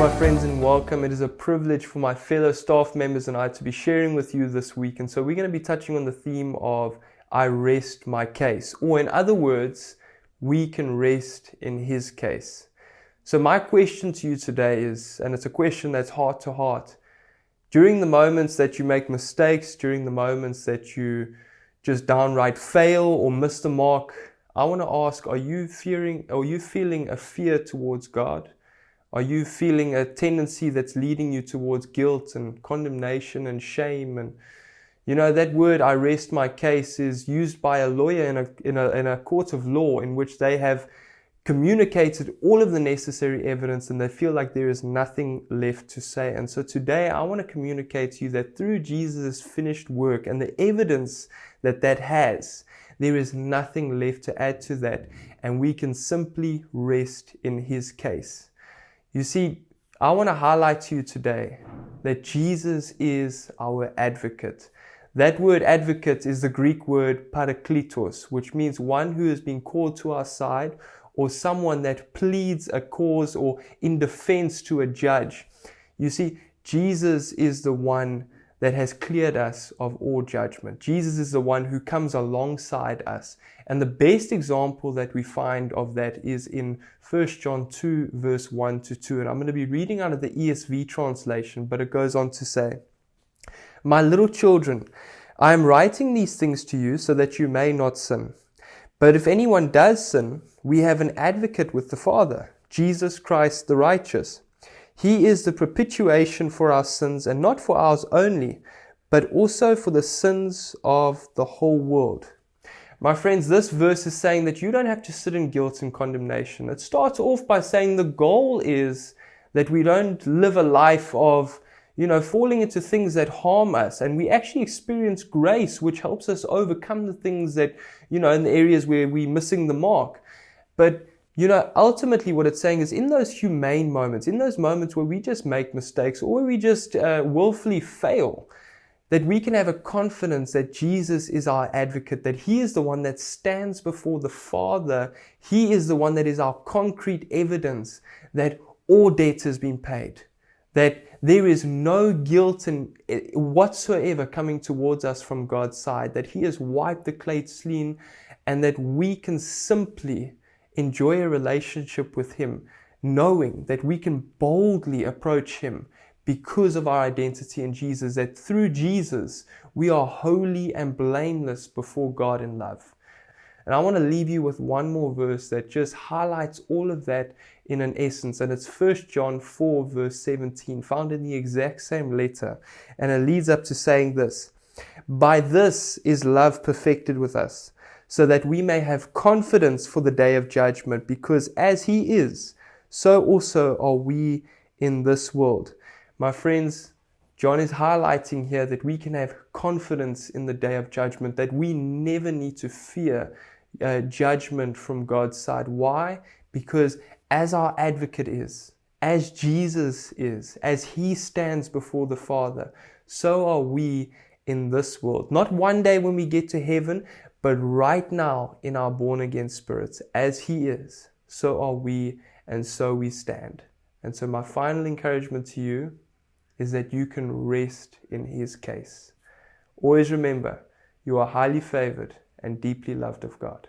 my friends, and welcome. It is a privilege for my fellow staff members and I to be sharing with you this week. And so we're going to be touching on the theme of I rest my case, or in other words, we can rest in His case. So my question to you today is, and it's a question that's heart to heart, during the moments that you make mistakes, during the moments that you just downright fail or miss the mark, I want to ask, are you feeling a fear towards God? Are you feeling a tendency that's leading you towards guilt and condemnation and shame? And that word, I rest my case, is used by a lawyer in a court of law in which they have communicated all of the necessary evidence and they feel like there is nothing left to say. And so today I want to communicate to you that through Jesus' finished work and the evidence that has, there is nothing left to add to that, and we can simply rest in His case. You see, I want to highlight to you today that Jesus is our advocate. That word advocate is the Greek word parakletos, which means one who has been called to our side, or someone that pleads a cause or in defense to a judge. You see, Jesus is the one that has cleared us of all judgment. Jesus is the one who comes alongside us. And the best example that we find of that is in 1 John 2, verse 1 to 2. And I'm going to be reading out of the ESV translation, but it goes on to say, "My little children, I am writing these things to you so that you may not sin. But if anyone does sin, we have an advocate with the Father, Jesus Christ the righteous. He is the propitiation for our sins, and not for ours only, but also for the sins of the whole world." My friends, this verse is saying that you don't have to sit in guilt and condemnation. It starts off by saying the goal is that we don't live a life of falling into things that harm us, and we actually experience grace, which helps us overcome the things that, in the areas where we're missing the mark. But ultimately what it's saying is in those humane moments, in those moments where we just make mistakes or where we just willfully fail, that we can have a confidence that Jesus is our advocate, that He is the one that stands before the Father. He is the one that is our concrete evidence that all debt has been paid, that there is no guilt whatsoever coming towards us from God's side, that He has wiped the slate clean, and that we can simply enjoy a relationship with Him, knowing that we can boldly approach Him because of our identity in Jesus, that through Jesus we are holy and blameless before God in love. And I want to leave you with one more verse that just highlights all of that in an essence, and it's 1 John 4 verse 17, found in the exact same letter, and it leads up to saying this: "By this is love perfected with us, so that we may have confidence for the day of judgment, because as He is, so also are we in this world." My friends, John is highlighting here that we can have confidence in the day of judgment, that we never need to fear judgment from God's side. Why? Because as our advocate is, as Jesus is, as He stands before the Father, so are we in this world. Not one day when we get to heaven, but right now in our born-again spirits. As He is, so are we, and so we stand. And so my final encouragement to you is that you can rest in His case. Always remember, you are highly favored and deeply loved of God.